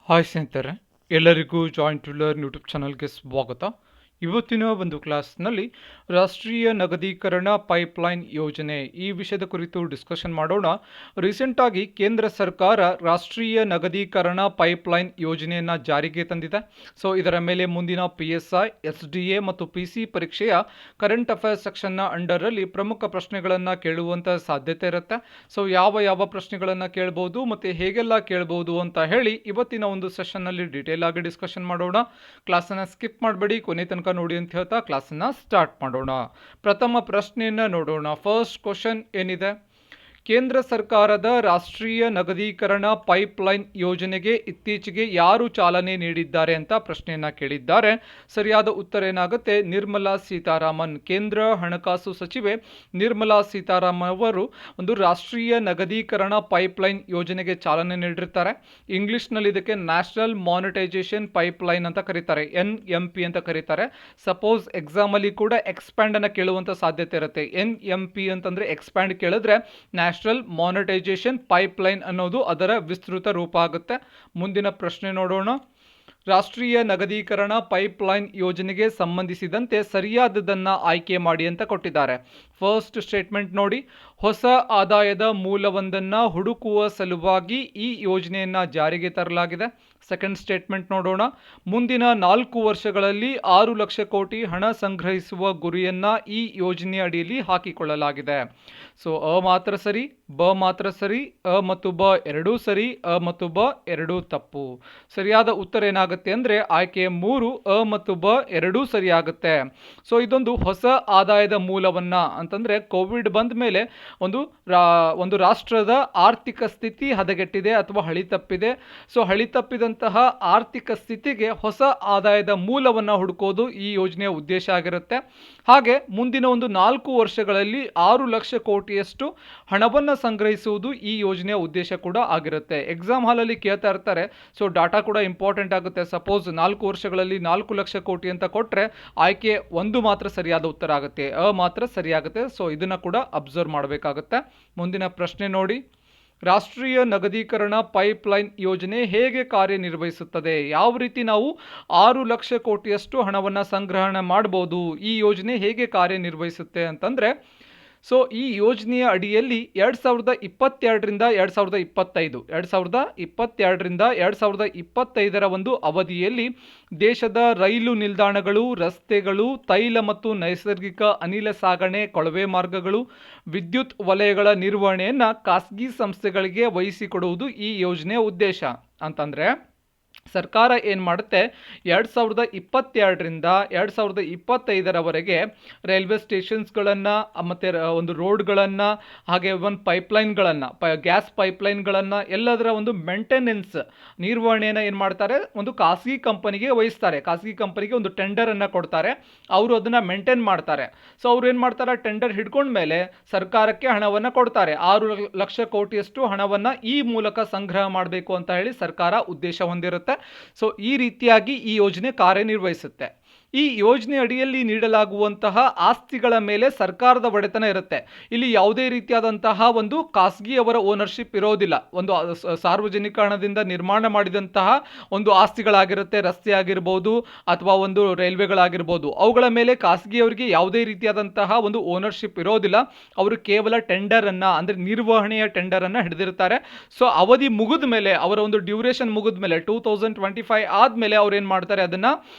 Hi ಸ್ನೇಹಿತರೆ, ಎಲ್ಲರಿಗೂ joint to learn YouTube ಚಾನಲ್ಗೆ ಸ್ವಾಗತ. ಇವತ್ತಿನ ಒಂದು ಕ್ಲಾಸ್ನಲ್ಲಿ ರಾಷ್ಟ್ರೀಯ ನಗದೀಕರಣ ಪೈಪ್ಲೈನ್ ಯೋಜನೆ ಈ ವಿಷಯದ ಕುರಿತು ಡಿಸ್ಕಷನ್ ಮಾಡೋಣ. ರೀಸೆಂಟಾಗಿ ಕೇಂದ್ರ ಸರ್ಕಾರ ರಾಷ್ಟ್ರೀಯ ನಗದೀಕರಣ ಪೈಪ್ಲೈನ್ ಯೋಜನೆಯನ್ನು ಜಾರಿಗೆ ತಂದಿದೆ. ಸೊ ಇದರ ಮೇಲೆ ಮುಂದಿನ PSI, SDA ಮತ್ತು PC ಪರೀಕ್ಷೆಯ ಕರೆಂಟ್ ಅಫೇರ್ಸ್ ಸೆಕ್ಷನ್ನ ಅಂಡರಲ್ಲಿ ಪ್ರಮುಖ ಪ್ರಶ್ನೆಗಳನ್ನು ಕೇಳುವಂಥ ಸಾಧ್ಯತೆ ಇರುತ್ತೆ. ಸೊ ಯಾವ ಪ್ರಶ್ನೆಗಳನ್ನು ಕೇಳ್ಬೋದು ಮತ್ತು ಹೇಗೆಲ್ಲ ಕೇಳ್ಬೋದು ಅಂತ ಹೇಳಿ ಇವತ್ತಿನ ಒಂದು ಸೆಷನ್ನಲ್ಲಿ ಡೀಟೇಲ್ ಆಗಿ ಡಿಸ್ಕಷನ್ ಮಾಡೋಣ. ಕ್ಲಾಸನ್ನು ಸ್ಕಿಪ್ ಮಾಡಬೇಡಿ, ಕೊನೆ ತನಕ ನೋಡಿ ಅಂತ ಹೇಳ್ತಾ ಕ್ಲಾಸನ್ನು ಸ್ಟಾರ್ಟ್ ಮಾಡೋಣ. ಪ್ರಥಮ ಪ್ರಶ್ನೆಯನ್ನು ನೋಡೋಣ. ಫಸ್ಟ್ ಕ್ವಶನ್ ಏನಿದೆ, ಕೇಂದ್ರ ಸರ್ಕಾರದ ರಾಷ್ಟ್ರೀಯ ನಗದೀಕರಣ ಪೈಪ್ಲೈನ್ ಯೋಜನೆಗೆ ಇತ್ತೀಚೆಗೆ ಯಾರು ಚಾಲನೆ ನೀಡಿದ್ದಾರೆ ಅಂತ ಪ್ರಶ್ನೆಯನ್ನ ಕೇಳಿದ್ದಾರೆ. ಸರಿಯಾದ ಉತ್ತರ ಏನಾಗುತ್ತೆ? ನಿರ್ಮಲಾ ಸೀತಾರಾಮನ್. ಕೇಂದ್ರ ಹಣಕಾಸು ಸಚಿವೆ ನಿರ್ಮಲಾ ಸೀತಾರಾಮನ್ ಅವರು ಒಂದು ರಾಷ್ಟ್ರೀಯ ನಗದೀಕರಣ ಪೈಪ್ಲೈನ್ ಯೋಜನೆಗೆ ಚಾಲನೆ ನೀಡಿರ್ತಾರೆ. ಇಂಗ್ಲಿಷ್ನಲ್ಲಿ ಇದಕ್ಕೆ ನ್ಯಾಷನಲ್ ಮಾನಿಟೈಸೇಷನ್ ಪೈಪ್ಲೈನ್ ಅಂತ ಕರೀತಾರೆ, NMP ಅಂತ ಕರೀತಾರೆ. ಸಪೋಸ್ ಎಕ್ಸಾಮಲ್ಲಿ ಕೂಡ ಎಕ್ಸ್ಪ್ಯಾಂಡ್ ಅನ್ನ ಕೇಳುವಂತ ಸಾಧ್ಯತೆ ಇರುತ್ತೆ. NMP ಅಂತಂದ್ರೆ ಎಕ್ಸ್ಪ್ಯಾಂಡ್ ಕೇಳಿದ್ರೆ ನ್ಯಾಷನಲ್ ಮಾನಿಟೈಸೇಷನ್ ಪೈಪ್ಲೈನ್ ಅನ್ನೋದು ಅದರ ವಿಸ್ತೃತ ರೂಪ ಆಗುತ್ತೆ. ಮುಂದಿನ ಪ್ರಶ್ನೆ ನೋಡೋಣ. ರಾಷ್ಟ್ರೀಯ ನಗದೀಕರಣ ಪೈಪ್ಲೈನ್ ಯೋಜನೆಗೆ ಸಂಬಂಧಿಸಿದಂತೆ ಸರಿಯಾದದನ್ನು ಆಯ್ಕೆ ಮಾಡಿ ಅಂತ ಕೊಟ್ಟಿದ್ದಾರೆ. ಫಸ್ಟ್ ಸ್ಟೇಟ್ಮೆಂಟ್ ನೋಡಿ, ಹೊಸ ಆದಾಯದ ಮೂಲವೊಂದನ್ನು ಹುಡುಕುವ ಸಲುವಾಗಿ ಈ ಯೋಜನೆಯನ್ನು ಜಾರಿಗೆ ತರಲಾಗಿದೆ. ಸೆಕೆಂಡ್ ಸ್ಟೇಟ್ಮೆಂಟ್ ನೋಡೋಣ, ಮುಂದಿನ 4 ವರ್ಷಗಳಲ್ಲಿ 6 ಲಕ್ಷ ಕೋಟಿ ಹಣ ಸಂಗ್ರಹಿಸುವ ಗುರಿಯನ್ನು ಈ ಯೋಜನೆಯ ಅಡಿಯಲ್ಲಿ ಹಾಕಿಕೊಳ್ಳಲಾಗಿದೆ. ಸೊ ಅ ಮಾತ್ರ ಸರಿ, ಬ ಮಾತ್ರ ಸರಿ, ಅ ಮತ್ತು ಬ ಎರಡೂ ಸರಿ, ಅ ಮತ್ತು ಬ ಎರಡೂ ತಪ್ಪು. ಸರಿಯಾದ ಉತ್ತರ ಏನಾಗುತ್ತೆ ಅಂದರೆ ಆಯ್ಕೆ 3, ಅ ಮತ್ತು ಬ ಎರಡೂ ಸರಿಯಾಗುತ್ತೆ. ಸೊ ಇದೊಂದು ಹೊಸ ಆದಾಯದ ಮೂಲವನ್ನ ಅಂತಂದ್ರೆ ಕೋವಿಡ್ ಬಂದ ಮೇಲೆ ಒಂದು ರಾಷ್ಟ್ರದ ಆರ್ಥಿಕ ಸ್ಥಿತಿ ಹದಗೆಟ್ಟಿದೆ ಅಥವಾ ಹಳಿ ತಪ್ಪಿದೆ. ಸೊ ಹಳಿ ತಪ್ಪಿದಂತಹ ಆರ್ಥಿಕ ಸ್ಥಿತಿಗೆ ಹೊಸ ಆದಾಯದ ಮೂಲವನ್ನ ಹುಡುಕೋದು ಈ ಯೋಜನೆಯ ಉದ್ದೇಶ ಆಗಿರುತ್ತೆ. ಹಾಗೆ ಮುಂದಿನ ಒಂದು 4 ವರ್ಷಗಳಲ್ಲಿ 6 ಲಕ್ಷ ಕೋಟಿಯಷ್ಟು ಹಣವನ್ನು ಸಂಗ್ರಹಿಸುವುದು ಈ ಯೋಜನೆಯ ಉದ್ದೇಶ ಕೂಡ ಆಗಿರುತ್ತೆ. ಎಕ್ಸಾಮ್ ಹಾಲಲ್ಲಿ ಕೇಳ್ತಾ ಇರ್ತಾರೆ, ಸೊ ಡಾಟಾ ಕೂಡ ಇಂಪಾರ್ಟೆಂಟ್ ಆಗುತ್ತೆ. ಸಪೋಸ್ 4 ವರ್ಷಗಳಲ್ಲಿ 4 ಲಕ್ಷ ಕೋಟಿ ಅಂತ ಕೊಟ್ಟರೆ ಆಯ್ಕೆ 1 ಮಾತ್ರ ಸರಿಯಾದ ಉತ್ತರ ಆಗುತ್ತೆ, ಅ ಮಾತ್ರ ಸರಿಯಾಗುತ್ತೆ. ಸೊ ಇದನ್ನು ಕೂಡ ಅಬ್ಸರ್ವ್ ಮಾಡಬೇಕಾಗುತ್ತೆ. ಮುಂದಿನ ಪ್ರಶ್ನೆ ನೋಡಿ, ರಾಷ್ಟ್ರೀಯ ನಗದೀಕರಣ ಪೈಪ್ಲೈನ್ ಯೋಜನೆ ಹೇಗೆ ಕಾರ್ಯನಿರ್ವಹಿಸುತ್ತದೆ? ಯಾವ ರೀತಿ ನಾವು 6 ಲಕ್ಷ ಕೋಟಿಯಷ್ಟು ಹಣವನ್ನು ಸಂಗ್ರಹಣೆ ಮಾಡ್ಬೋದು? ಈ ಯೋಜನೆ ಹೇಗೆ ಕಾರ್ಯನಿರ್ವಹಿಸುತ್ತೆ ಅಂತಂದರೆ, ಸೊ ಈ ಯೋಜನೆಯ ಅಡಿಯಲ್ಲಿ 2022ರಿಂದ 2025ರ ಒಂದು ಅವಧಿಯಲ್ಲಿ ದೇಶದ ರೈಲು ನಿಲ್ದಾಣಗಳು, ರಸ್ತೆಗಳು, ತೈಲ ಮತ್ತು ನೈಸರ್ಗಿಕ ಅನಿಲ ಸಾಗಣೆ, ಕೊಳವೆ ಮಾರ್ಗಗಳು, ವಿದ್ಯುತ್ ವಲಯಗಳ ನಿರ್ವಹಣೆಯನ್ನು ಖಾಸಗಿ ಸಂಸ್ಥೆಗಳಿಗೆ ವಹಿಸಿಕೊಡುವುದು ಈ ಯೋಜನೆಯ ಉದ್ದೇಶ. ಅಂತಂದರೆ ಸರ್ಕಾರ ಏನು ಮಾಡುತ್ತೆ, 2022ರಿಂದ 2025ರವರೆಗೆ ರೈಲ್ವೆ ಸ್ಟೇಷನ್ಸ್ಗಳನ್ನು ಮತ್ತು ಒಂದು ರೋಡ್ಗಳನ್ನು, ಹಾಗೆ ಒಂದು ಪೈಪ್ಲೈನ್ಗಳನ್ನು, ಗ್ಯಾಸ್ ಪೈಪ್ಲೈನ್ಗಳನ್ನು ಎಲ್ಲದರ ಒಂದು ಮೇಂಟೆನೆನ್ಸ್ ನಿರ್ವಹಣೆಯನ್ನು ಏನು ಮಾಡ್ತಾರೆ, ಒಂದು ಖಾಸಗಿ ಕಂಪನಿಗೆ ವಹಿಸ್ತಾರೆ. ಖಾಸಗಿ ಕಂಪನಿಗೆ ಒಂದು ಟೆಂಡರನ್ನು ಕೊಡ್ತಾರೆ, ಅವರು ಅದನ್ನು ಮೇಂಟೈನ್ ಮಾಡ್ತಾರೆ. ಸೊ ಅವ್ರು ಏನು ಮಾಡ್ತಾರೆ, ಟೆಂಡರ್ ಹಿಡ್ಕೊಂಡ್ಮೇಲೆ ಸರ್ಕಾರಕ್ಕೆ ಹಣವನ್ನು ಕೊಡ್ತಾರೆ. 6 ಲಕ್ಷ ಕೋಟಿಯಷ್ಟು ಹಣವನ್ನು ಈ ಮೂಲಕ ಸಂಗ್ರಹ ಮಾಡಬೇಕು ಅಂತ ಹೇಳಿ ಸರ್ಕಾರ ಉದ್ದೇಶ ಹೊಂದಿರುತ್ತೆ. ಸೊ ಈ ರೀತಿಯಾಗಿ ಈ ಯೋಜನೆ ಕಾರ್ಯನಿರ್ವಹಿಸುತ್ತೆ. ಈ ಯೋಜನೆ ಅಡಿಯಲ್ಲಿ ನೀಡಲಾಗುವಂತಹ ಆಸ್ತಿಗಳ ಮೇಲೆ ಸರ್ಕಾರದ ಒಡೆತನ ಇರುತ್ತೆ. ಇಲ್ಲಿ ಯಾವುದೇ ರೀತಿಯಾದಂತಹ ಒಂದು ಖಾಸಗಿಯವರ ಓನರ್ಶಿಪ್ ಇರೋದಿಲ್ಲ. ಒಂದು ಸಾರ್ವಜನಿಕ ಹಣದಿಂದ ನಿರ್ಮಾಣ ಮಾಡಿದಂತಹ ಒಂದು ಆಸ್ತಿಗಳಾಗಿರುತ್ತೆ, ರಸ್ತೆ ಆಗಿರ್ಬೋದು ಅಥವಾ ಒಂದು ರೈಲ್ವೆಗಳಾಗಿರ್ಬೋದು, ಅವುಗಳ ಮೇಲೆ ಖಾಸಗಿಯವರಿಗೆ ಯಾವುದೇ ರೀತಿಯಾದಂತಹ ಒಂದು ಓನರ್ಶಿಪ್ ಇರೋದಿಲ್ಲ. ಅವರು ಕೇವಲ ಟೆಂಡರನ್ನು ಅಂದರೆ ನಿರ್ವಹಣೆಯ ಟೆಂಡರನ್ನು ಹಿಡಿದಿರ್ತಾರೆ. ಸೊ ಅವಧಿ ಮುಗಿದ ಮೇಲೆ, ಅವರ ಒಂದು ಡ್ಯೂರೇಷನ್ ಮುಗಿದ ಮೇಲೆ 2025 ಆದಮೇಲೆ ಅವ್ರು ಏನು ಮಾಡ್ತಾರೆ, ಅದನ್ನು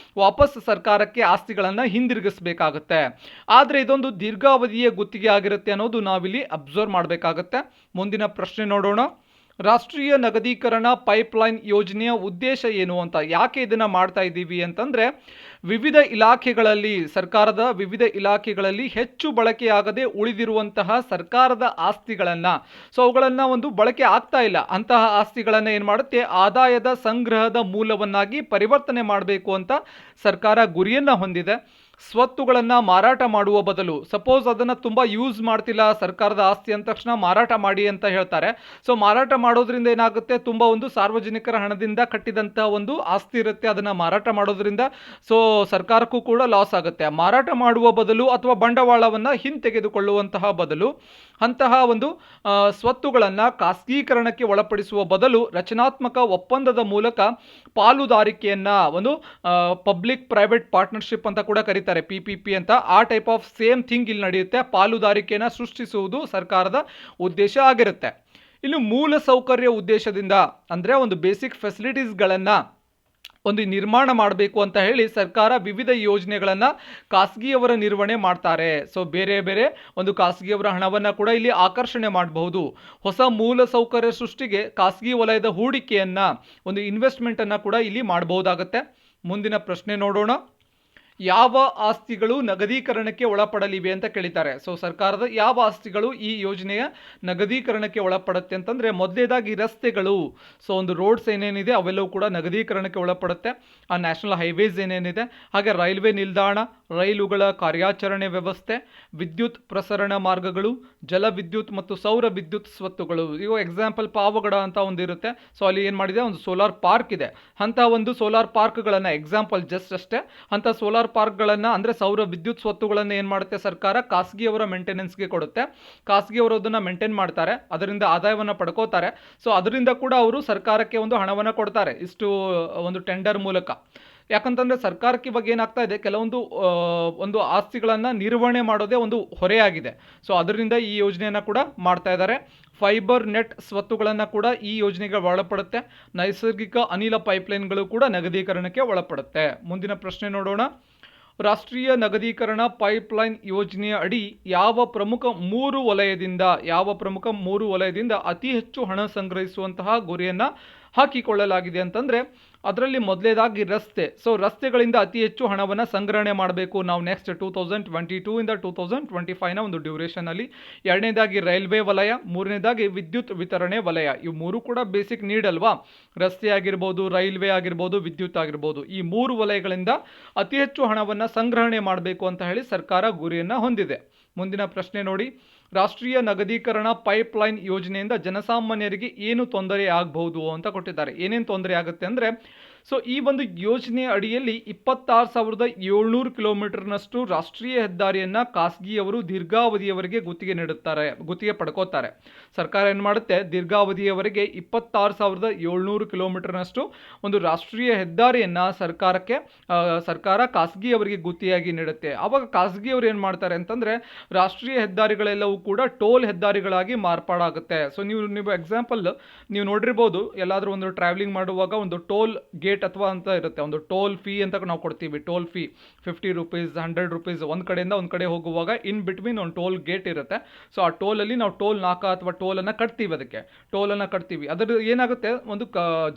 ವಾಪಸ್ ಸರ್ಕಾರ ಆಸ್ತಿಗಳನ್ನು ಹಿಂದಿರುಗಿಸಬೇಕಾಗುತ್ತೆ. ಆದರೆ ಇದೊಂದು ದೀರ್ಘಾವಧಿಯ ಗುತ್ತಿಗೆ ಆಗಿರುತ್ತೆ ಅನ್ನೋದು ನಾವಿಲ್ಲಿ ಅಬ್ಸರ್ವ್ ಮಾಡಬೇಕಾಗುತ್ತೆ. ಮುಂದಿನ ಪ್ರಶ್ನೆ ನೋಡೋಣ. ರಾಷ್ಟ್ರೀಯ ನಗದೀಕರಣ ಪೈಪ್ಲೈನ್ ಯೋಜನೆಯ ಉದ್ದೇಶ ಏನು ಅಂತ, ಯಾಕೆ ಇದನ್ನು ಮಾಡ್ತಾ ಇದ್ದೀವಿ ಅಂತಂದರೆ, ವಿವಿಧ ಇಲಾಖೆಗಳಲ್ಲಿ, ಸರ್ಕಾರದ ವಿವಿಧ ಇಲಾಖೆಗಳಲ್ಲಿ ಹೆಚ್ಚು ಬಳಕೆಯಾಗದೆ ಉಳಿದಿರುವಂತಹ ಸರ್ಕಾರದ ಆಸ್ತಿಗಳನ್ನು, ಸೊ ಅವುಗಳನ್ನು ಒಂದು ಬಳಕೆ ಆಗ್ತಾ ಇಲ್ಲ, ಅಂತಹ ಆಸ್ತಿಗಳನ್ನು ಏನು ಮಾಡುತ್ತೆ, ಆದಾಯದ ಸಂಗ್ರಹದ ಮೂಲವನ್ನಾಗಿ ಪರಿವರ್ತನೆ ಮಾಡಬೇಕು ಅಂತ ಸರ್ಕಾರ ಗುರಿಯನ್ನು ಹೊಂದಿದೆ. ಸ್ವತ್ತುಗಳನ್ನು ಮಾರಾಟ ಮಾಡುವ ಬದಲು, ಸಪೋಸ್ ಅದನ್ನು ತುಂಬ ಯೂಸ್ ಮಾಡ್ತಿಲ್ಲ ಸರ್ಕಾರದ ಆಸ್ತಿ ಅಂದ ತಕ್ಷಣ ಮಾರಾಟ ಮಾಡಿ ಅಂತ ಹೇಳ್ತಾರೆ. ಸೊ ಮಾರಾಟ ಮಾಡೋದ್ರಿಂದ ಏನಾಗುತ್ತೆ, ತುಂಬ ಒಂದು ಸಾರ್ವಜನಿಕರ ಹಣದಿಂದ ಕಟ್ಟಿದಂಥ ಒಂದು ಆಸ್ತಿ ಇರುತ್ತೆ, ಅದನ್ನು ಮಾರಾಟ ಮಾಡೋದ್ರಿಂದ ಸೊ ಸರ್ಕಾರಕ್ಕೂ ಕೂಡ ಲಾಸ್ ಆಗುತ್ತೆ. ಮಾರಾಟ ಮಾಡುವ ಬದಲು ಅಥವಾ ಬಂಡವಾಳವನ್ನು ಹಿಂತೆಗೆದುಕೊಳ್ಳುವಂತಹ ಬದಲು ಅಂತಹ ಒಂದು ಸ್ವತ್ತುಗಳನ್ನು ಖಾಸಗೀಕರಣಕ್ಕೆ ಒಳಪಡಿಸುವ ಬದಲು ರಚನಾತ್ಮಕ ಒಪ್ಪಂದದ ಮೂಲಕ ಪಾಲುದಾರಿಕೆಯನ್ನು ಒಂದು ಪಬ್ಲಿಕ್ ಪ್ರೈವೇಟ್ ಪಾರ್ಟ್ನರ್ಶಿಪ್ ಅಂತ ಕೂಡ ಕರೀತಾರೆ, PPP ಅಂತ. ಆ ಟೈಪ್ ಆಫ್ ಸೇಮ್ ಥಿಂಗ್ ಇಲ್ಲಿ ನಡೆಯುತ್ತೆ. ಪಾಲುದಾರಿಕೆಯನ್ನು ಸೃಷ್ಟಿಸುವುದು ಸರ್ಕಾರದ ಉದ್ದೇಶ ಆಗಿರುತ್ತೆ. ಇನ್ನು ಮೂಲ ಸೌಕರ್ಯ ಉದ್ದೇಶದಿಂದ ಅಂದರೆ ಒಂದು ಬೇಸಿಕ್ ಫೆಸಿಲಿಟೀಸ್ಗಳನ್ನು ಒಂದು ನಿರ್ಮಾಣ ಮಾಡಬೇಕು ಅಂತ ಹೇಳಿ ಸರ್ಕಾರ ವಿವಿಧ ಯೋಜನೆಗಳನ್ನು ಖಾಸಗಿಯವರ ನಿರ್ವಹಣೆ ಮಾಡ್ತಾರೆ. ಸೊ ಬೇರೆ ಬೇರೆ ಒಂದು ಖಾಸಗಿಯವರ ಹಣವನ್ನು ಕೂಡ ಇಲ್ಲಿ ಆಕರ್ಷಣೆ ಮಾಡಬಹುದು. ಹೊಸ ಮೂಲ ಸೌಕರ್ಯ ಸೃಷ್ಟಿಗೆ ಖಾಸಗಿ ವಲಯದ ಹೂಡಿಕೆಯನ್ನು, ಒಂದು ಇನ್ವೆಸ್ಟ್ಮೆಂಟನ್ನು ಕೂಡ ಇಲ್ಲಿ ಮಾಡಬಹುದಾಗುತ್ತೆ. ಮುಂದಿನ ಪ್ರಶ್ನೆ ನೋಡೋಣ. ಯಾವ ಆಸ್ತಿಗಳು ನಗದೀಕರಣಕ್ಕೆ ಒಳಪಡಲಿವೆ ಅಂತ ಕೇಳಿದ್ದಾರೆ. ಸೊ ಸರ್ಕಾರದ ಯಾವ ಆಸ್ತಿಗಳು ಈ ಯೋಜನೆಯ ನಗದೀಕರಣಕ್ಕೆ ಒಳಪಡುತ್ತೆ ಅಂತಂದರೆ, ಮೊದಲೇದಾಗಿ ರಸ್ತೆಗಳು. ಸೊ ಒಂದು ರೋಡ್ಸ್ ಏನೇನಿದೆ ಅವೆಲ್ಲವೂ ಕೂಡ ನಗದೀಕರಣಕ್ಕೆ ಒಳಪಡುತ್ತೆ. ಆ ನ್ಯಾಷನಲ್ ಹೈವೇಸ್ ಏನೇನಿದೆ, ಹಾಗೆ ರೈಲ್ವೆ ನಿಲ್ದಾಣ, ರೈಲುಗಳ ಕಾರ್ಯಾಚರಣೆ ವ್ಯವಸ್ಥೆ, ವಿದ್ಯುತ್ ಪ್ರಸರಣ ಮಾರ್ಗಗಳು, ಜಲವಿದ್ಯುತ್ ಮತ್ತು ಸೌರ ವಿದ್ಯುತ್ ಸ್ವತ್ತುಗಳು. ಇವು ಎಕ್ಸಾಂಪಲ್ ಪಾವಗಡ ಅಂತ ಒಂದು ಇರುತ್ತೆ. ಸೊ ಅಲ್ಲಿ ಏನು ಮಾಡಿದೆ, ಒಂದು ಸೋಲಾರ್ ಪಾರ್ಕ್ ಇದೆ. ಅಂಥ ಒಂದು ಸೋಲಾರ್ ಪಾರ್ಕ್ಗಳನ್ನು ಎಕ್ಸಾಂಪಲ್ ಜಸ್ಟ್ ಅಷ್ಟೇ. ಅಂಥ ಸೋಲಾರ್ ಪಾರ್ಕ್ಗಳನ್ನು ಅಂದರೆ ಸೌರ ವಿದ್ಯುತ್ ಸ್ವತ್ತುಗಳನ್ನು ಏನು ಮಾಡುತ್ತೆ ಸರ್ಕಾರ, ಖಾಸಗಿಯವರ ಮೇಂಟೆನೆನ್ಸ್ಗೆ ಕೊಡುತ್ತೆ. ಖಾಸಗಿಯವರು ಅದನ್ನು ಮೇಂಟೈನ್ ಮಾಡ್ತಾರೆ, ಅದರಿಂದ ಆದಾಯವನ್ನು ಪಡ್ಕೋತಾರೆ. ಸೊ ಅದರಿಂದ ಕೂಡ ಅವರು ಸರ್ಕಾರಕ್ಕೆ ಒಂದು ಹಣವನ್ನು ಕೊಡ್ತಾರೆ, ಇಷ್ಟು ಒಂದು ಟೆಂಡರ್ ಮೂಲಕ. ಯಾಕಂತಂದರೆ ಸರ್ಕಾರಕ್ಕೆ ಇವಾಗ ಏನಾಗ್ತಾ ಇದೆ, ಕೆಲವೊಂದು ಒಂದು ಆಸ್ತಿಗಳನ್ನು ನಿರ್ವಹಣೆ ಮಾಡೋದೇ ಒಂದು ಹೊರೆಯಾಗಿದೆ. ಸೊ ಅದರಿಂದ ಈ ಯೋಜನೆಯನ್ನು ಕೂಡ ಮಾಡ್ತಾ ಇದ್ದಾರೆ. ಫೈಬರ್ ನೆಟ್ ಸ್ವತ್ತುಗಳನ್ನು ಕೂಡ ಈ ಯೋಜನೆಗೆ ಒಳಪಡುತ್ತೆ. ನೈಸರ್ಗಿಕ ಅನಿಲ ಪೈಪ್ಲೈನ್ಗಳು ಕೂಡ ನಗದೀಕರಣಕ್ಕೆ ಒಳಪಡುತ್ತೆ. ಮುಂದಿನ ಪ್ರಶ್ನೆ ನೋಡೋಣ. ರಾಷ್ಟ್ರೀಯ ನಗದೀಕರಣ ಪೈಪ್ಲೈನ್ ಯೋಜನೆಯ ಅಡಿ ಯಾವ ಪ್ರಮುಖ ಮೂರು ವಲಯದಿಂದ ಅತಿ ಹೆಚ್ಚು ಹಣ ಸಂಗ್ರಹಿಸುವಂತಹ ಗುರಿಯನ್ನು ಹಾಕಿಕೊಳ್ಳಲಾಗಿದೆ ಅಂತಂದರೆ, ಅದರಲ್ಲಿ ಮೊದಲೇದಾಗಿ ರಸ್ತೆ. ಸೊ ರಸ್ತೆಗಳಿಂದ ಅತಿ ಹೆಚ್ಚು ಹಣವನ್ನು ಸಂಗ್ರಹಣೆ ಮಾಡಬೇಕು ನಾವು ನೆಕ್ಸ್ಟ್ 2022 ಇಂದ 2025ನ ಒಂದು ಡ್ಯೂರೇಷನಲ್ಲಿ. ಎರಡನೇದಾಗಿ ರೈಲ್ವೆ ವಲಯ, ಮೂರನೇದಾಗಿ ವಿದ್ಯುತ್ ವಿತರಣೆ ವಲಯ. ಇವು ಮೂರು ಕೂಡ ಬೇಸಿಕ್ ನೀಡ್ ಅಲ್ವಾ, ರಸ್ತೆ ಆಗಿರ್ಬೋದು, ರೈಲ್ವೆ ಆಗಿರ್ಬೋದು, ವಿದ್ಯುತ್ ಆಗಿರ್ಬೋದು. ಈ ಮೂರು ವಲಯಗಳಿಂದ ಅತಿ ಹೆಚ್ಚು ಹಣವನ್ನು ಸಂಗ್ರಹಣೆ ಮಾಡಬೇಕು ಅಂತ ಹೇಳಿ ಸರ್ಕಾರ ಗುರಿಯನ್ನು ಹೊಂದಿದೆ. ಮುಂದಿನ ಪ್ರಶ್ನೆ ನೋಡಿ. ರಾಷ್ಟ್ರೀಯ ನಗದೀಕರಣ ಪೈಪ್ಲೈನ್ ಯೋಜನೆಯಿಂದ ಜನಸಾಮಾನ್ಯರಿಗೆ ಏನು ತೊಂದರೆ ಆಗಬಹುದು ಅಂತ ಕೊಟ್ಟಿದ್ದಾರೆ. ಏನೇನು ತೊಂದರೆ ಆಗುತ್ತೆ ಅಂದರೆ, ಸೊ ಈ ಒಂದು ಯೋಜನೆಯ ಅಡಿಯಲ್ಲಿ 26,700 ಕಿಲೋಮೀಟರ್ನಷ್ಟು ರಾಷ್ಟ್ರೀಯ ಹೆದ್ದಾರಿಯನ್ನು ಖಾಸಗಿಯವರು ದೀರ್ಘಾವಧಿಯವರೆಗೆ ಗುತ್ತಿಗೆ ಪಡ್ಕೋತಾರೆ. ಸರ್ಕಾರ ಏನು ಮಾಡುತ್ತೆ, ದೀರ್ಘಾವಧಿಯವರೆಗೆ 26,700 ಕಿಲೋಮೀಟರ್ನಷ್ಟು ಒಂದು ರಾಷ್ಟ್ರೀಯ ಹೆದ್ದಾರಿಯನ್ನು ಸರ್ಕಾರ ಖಾಸಗಿಯವರಿಗೆ ಗುತ್ತಿಗೆಯಾಗಿ ನೀಡುತ್ತೆ. ಆವಾಗ ಖಾಸಗಿಯವರು ಏನು ಮಾಡ್ತಾರೆ ಅಂತಂದರೆ, ರಾಷ್ಟ್ರೀಯ ಹೆದ್ದಾರಿಗಳೆಲ್ಲವೂ ಕೂಡ ಟೋಲ್ ಹೆದ್ದಾರಿಗಳಾಗಿ ಮಾರ್ಪಾಡಾಗುತ್ತೆ. ಸೊ ನೀವು ಎಕ್ಸಾಂಪಲ್ ನೀವು ನೋಡಿರ್ಬೋದು, ಎಲ್ಲಾದರೂ ಒಂದು ಟ್ರಾವೆಲಿಂಗ್ ಮಾಡುವಾಗ ಒಂದು ಟೋಲ್ ಗೇಟ್ ಅಥವಾ ಅಂತ ಇರುತ್ತೆ, ಒಂದು ಟೋಲ್ ಫೀ ಅಂತ ನಾವು ಕೊಡ್ತೀವಿ. Toll fee 50 rupees, 100 rupees. ಒಂದು ಕಡೆಯಿಂದ ಒಂದು ಕಡೆ ಹೋಗುವಾಗ ಇನ್ ಬಿಟ್ವೀನ್ ಒಂದು ಟೋಲ್ ಗೇಟ್ ಇರುತ್ತೆ. ಸೊ ಆ ಟೋಲಲ್ಲಿ ನಾವು ಟೋಲ್ ನಾಕ ಅಥವಾ ಟೋಲನ್ನು ಕಟ್ತೀವಿ. ಅದಕ್ಕೆ ಟೋಲನ್ನು ಕಟ್ತೀವಿ. ಅದರ ಏನಾಗುತ್ತೆ, ಒಂದು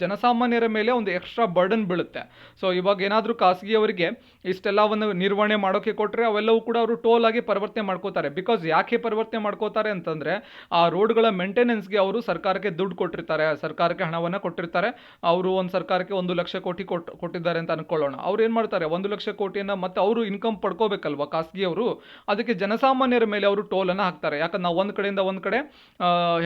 ಜನಸಾಮಾನ್ಯರ ಮೇಲೆ ಒಂದು ಎಕ್ಸ್ಟ್ರಾ ಬರ್ಡನ್ ಬೀಳುತ್ತೆ. ಸೊ ಇವಾಗ ಏನಾದರೂ ಖಾಸಗಿಯವರಿಗೆ ಇಷ್ಟೆಲ್ಲವನ್ನು ನಿರ್ವಹಣೆ ಮಾಡೋಕ್ಕೆ ಕೊಟ್ಟರೆ ಅವೆಲ್ಲವೂ ಕೂಡ ಅವರು ಟೋಲ್ ಆಗಿ ಪರಿವರ್ತನೆ ಮಾಡ್ಕೋತಾರೆ. ಬಿಕಾಸ್ ಯಾಕೆ ಪರಿವರ್ತನೆ ಮಾಡ್ಕೋತಾರೆ ಅಂತಂದರೆ, ಆ ರೋಡ್ಗಳ ಮೇಂಟೆನೆನ್ಸ್ಗೆ ಅವರು ಸರ್ಕಾರಕ್ಕೆ ದುಡ್ಡು ಕೊಟ್ಟಿರ್ತಾರೆ, ಸರ್ಕಾರಕ್ಕೆ ಹಣವನ್ನು ಕೊಟ್ಟಿರ್ತಾರೆ. ಅವರು ಒಂದು ಸರ್ಕಾರಕ್ಕೆ 1 ಲಕ್ಷ ಕೋಟಿ ಕೊಟ್ಟಿದ್ದಾರೆ ಅಂತ ಅನ್ಕೊಳ್ಳೋಣ. ಅವ್ರು ಏನು ಮಾಡ್ತಾರೆ, 1 ಲಕ್ಷ ಕೋಟಿಯನ್ನು ಮತ್ತೆ ಅವರು ಇನ್ಕಮ್ ಪಡ್ಕೋಬೇಕಲ್ವ ಖಾಸಗಿಯವರು. ಅದಕ್ಕೆ ಜನಸಾಮಾನ್ಯರ ಮೇಲೆ ಅವರು ಟೋಲನ್ನು ಹಾಕ್ತಾರೆ. ಯಾಕಂದ್ರೆ ನಾವು ಒಂದು ಕಡೆಯಿಂದ ಒಂದು ಕಡೆ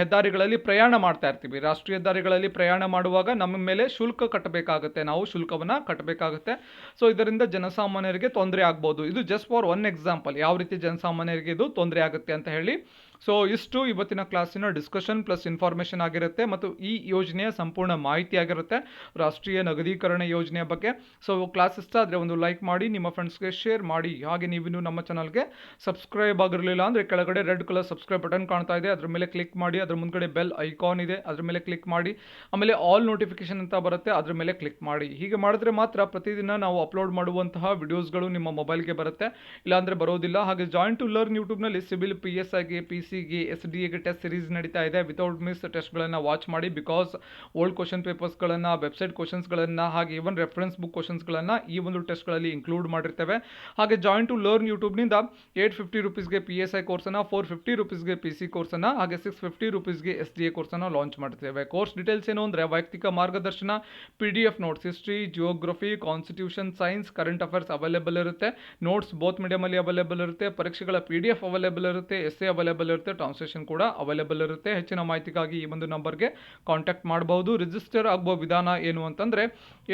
ಹೆದ್ದಾರಿಗಳಲ್ಲಿ ಪ್ರಯಾಣ ಮಾಡ್ತಾ ಇರ್ತೀವಿ. ರಾಷ್ಟ್ರೀಯ ಹೆದ್ದಾರಿಗಳಲ್ಲಿ ಪ್ರಯಾಣ ಮಾಡುವಾಗ ನಮ್ಮ ಮೇಲೆ ಶುಲ್ಕ ಕಟ್ಟಬೇಕಾಗುತ್ತೆ, ನಾವು ಶುಲ್ಕವನ್ನು ಕಟ್ಟಬೇಕಾಗುತ್ತೆ. ಸೊ ಇದರಿಂದ ಜನಸಾಮಾನ್ಯರಿಗೆ ತೊಂದರೆ ಆಗ್ಬೋದು. ಇದು ಜಸ್ಟ್ ಫಾರ್ ಒನ್ ಎಕ್ಸಾಂಪಲ್, ಯಾವ ರೀತಿ ಜನಸಾಮಾನ್ಯರಿಗೆ ಇದು ತೊಂದರೆ ಆಗುತ್ತೆ ಅಂತ ಹೇಳಿ. ಸೊ ಇಷ್ಟು ಇವತ್ತಿನ ಕ್ಲಾಸಿನ ಡಿಸ್ಕಷನ್ ಪ್ಲಸ್ ಇನ್ಫಾರ್ಮೇಷನ್ ಆಗಿರುತ್ತೆ ಮತ್ತು ಈ ಯೋಜನೆಯ ಸಂಪೂರ್ಣ ಮಾಹಿತಿ ಆಗಿರುತ್ತೆ, ರಾಷ್ಟ್ರೀಯ ನಗದೀಕರಣ ಯೋಜನೆಯ ಬಗ್ಗೆ. ಸೊ ಕ್ಲಾಸ್ ಇಷ್ಟ ಆದರೆ ಒಂದು ಲೈಕ್ ಮಾಡಿ, ನಿಮ್ಮ ಫ್ರೆಂಡ್ಸ್ಗೆ ಶೇರ್ ಮಾಡಿ. ಹಾಗೆ ನೀವಿನ್ನೂ ನಮ್ಮ ಚಾನಲ್ಗೆ ಸಬ್ಸ್ಕ್ರೈಬ್ ಆಗಿರಲಿಲ್ಲ ಅಂದರೆ ಕೆಳಗಡೆ ರೆಡ್ ಕಲರ್ ಸಬ್ಸ್ಕ್ರೈಬ್ ಬಟನ್ ಕಾಣ್ತಾ ಇದೆ, ಅದ್ರ ಮೇಲೆ ಕ್ಲಿಕ್ ಮಾಡಿ. ಅದ್ರ ಮುಂದ್ಗಡೆ ಬೆಲ್ ಐಕಾನ್ ಇದೆ, ಅದ್ರ ಮೇಲೆ ಕ್ಲಿಕ್ ಮಾಡಿ. ಆಮೇಲೆ ಆಲ್ ನೋಟಿಫಿಕೇಶನ್ ಅಂತ ಬರುತ್ತೆ, ಅದ್ರ ಮೇಲೆ ಕ್ಲಿಕ್ ಮಾಡಿ. ಹೀಗೆ ಮಾಡಿದ್ರೆ ಮಾತ್ರ ಪ್ರತಿದಿನ ನಾವು ಅಪ್ಲೋಡ್ ಮಾಡುವಂತಹ ವಿಡಿಯೋಸ್ಗಳು ನಿಮ್ಮ ಮೊಬೈಲ್ಗೆ ಬರುತ್ತೆ, ಇಲ್ಲಾಂದರೆ ಬರೋದಿಲ್ಲ. ಹಾಗೆ ಜಾಯಿನ್ ಟು ಲರ್ನ್ ಯೂಟ್ಯೂಬ್ನಲ್ಲಿ ಸಿವಿಲ್, PSIಗೆ, PC ಸಿಗೆ SDAಗೆ ಟೆಸ್ಟ್ ಸೀರೀಸ್ ನಡೀತಾ ಇದೆ. ವಿತೌಟ್ ಮಿಸ್ ಟೆಸ್ಟ್ಗಳನ್ನು ವಾಚ್ ಮಾಡಿ. ಬಿಕಾಸ್ ಓಲ್ಡ್ ಕ್ವಶನ್ ಪೇಪರ್ಸ್ಗಳನ್ನು, ವೆಬ್ಸೈಟ್ ಕ್ವಶನ್ಸ್ಗಳನ್ನು, ಹಾಗೆ ಈವನ್ ರೆಫರೆನ್ಸ್ ಬುಕ್ ಕ್ವಶನ್ಸ್ಗಳನ್ನು ಈ ಒಂದು ಟೆಸ್ಟ್ಗಳಲ್ಲಿ ಇನ್ಕ್ಲೂಡ್ ಮಾಡಿರ್ತೇವೆ. ಹಾಗೆ ಜಾಯಿನ್ ಟು ಲರ್ನ್ ಯೂಟ್ಯೂಬ್ನಿಂದ 850 ರುಪೀಸ್ಗೆ PSI ಕೋರ್ಸನ್ನು, 450 ರುಪೀಸ್ಗೆ PC ಕೋರ್ಸನ್ನು, ಹಾಗೆ 650 ರುಪೀಸ್ಗೆ SDA ಕೋರ್ಸನ್ನು ಲಾಂಚ್ ಮಾಡ್ತೇವೆ. ಕೋರ್ಸ್ ಡೀಟೇಲ್ಸ್ ಏನು ಅಂದರೆ ವೈಯಕ್ತಿಕ ಮಾರ್ಗದರ್ಶನ, PDF notes, history, geography, constitution, science, current affairs available ಇರುತ್ತೆ. ನೋಟ್ಸ್ ಬೋತ್ ಮೀಡಿಯಮಲ್ಲಿ ಅವೈಲೇಬಲ್ ಇರುತ್ತೆ. ಪರೀಕ್ಷೆಗಳ PDF ಅವೈಲೇಬಲ್ ಇರುತ್ತೆ. ಎಸ್ಸೆ ಅವೈಲೇಬಲ್ ಇರುತ್ತೆ. ಟ್ರಾನ್ಸ್ಲೇಷನ್ ಕೂಡ ಅವೈಲೇಬಲ್ ಇರುತ್ತೆ. ಹೆಚ್ಚಿನ ಮಾಹಿತಿಗಾಗಿ ಈ ಒಂದು ನಂಬರ್ಗೆ ಕಾಂಟ್ಯಾಕ್ಟ್ ಮಾಡಬಹುದು. ರಿಜಿಸ್ಟರ್ ಆಗುವ ವಿಧಾನ ಏನು ಅಂತಂದರೆ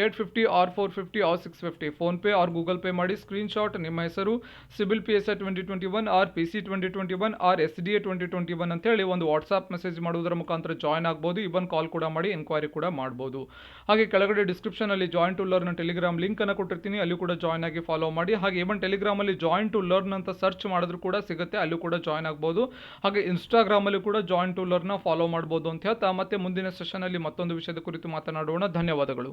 850 R 450 R 650 PhonePe R Google pay ಮಾಡಿ. ಸ್ಕ್ರೀನ್ಶಾಟ್ ನಿಮ್ಮ ಹೆಸರು, CIBIL PSI 2021 R PC 2021 R SDA 2021 ಅಂತೇಳಿ ಒಂದು ವಾಟ್ಸಾಪ್ ಮೆಸೇಜ್ ಮಾಡುವುದರ ಮುಖಾಂತರ ಜಾಯ್ನ್ ಆಗ್ಬೋದು. ಇವನ್ ಕಾಲ್ ಕೂಡ ಮಾಡಿ ಎನ್ಕ್ವೈರಿ ಕೂಡ ಮಾಡ್ಬೋದು. ಹಾಗೆ ಕೆಳಗಡೆ ಡಿಸ್ಕ್ರಿಪ್ಷನಲ್ಲಿ join to learn Telegram link ಅನ್ನು ಕೊಟ್ಟಿರ್ತೀನಿ, ಅಲ್ಲಿ ಕೂಡ ಜಾಯ್ನ್ ಆಗಿ ಫಾಲೋ ಮಾಡಿ. ಹಾಗೆ ಇವನ್ ಟೆಲಿಗ್ರಾಮಲ್ಲಿ ಜಾಯಿನ್ ಟು ಲರ್ನ್ ಅಂತ ಸರ್ಚ್ ಮಾಡಿದ್ರು ಕೂಡ ಸಿಗುತ್ತೆ, ಅಲ್ಲೂ ಕೂಡ ಜಾಯ್ನ್ ಆಗ್ಬೋದು. ಹಾಗೆ ಇನ್ಸ್ಟಾಗ್ರಾಮಲ್ಲಿ ಕೂಡ ಜಾಯಿನ್ ಟು ಲರ್ನ್ ಫಾಲೋ ಮಾಡ್ಬೋದು ಅಂತ ಹೇಳ್ತಾ ಮತ್ತೆ ಮುಂದಿನ ಸೆಷನಲ್ಲಿ ಮತ್ತೊಂದು ವಿಷಯದ ಕುರಿತು ಮಾತನಾಡೋಣ. ಧನ್ಯವಾದಗಳು.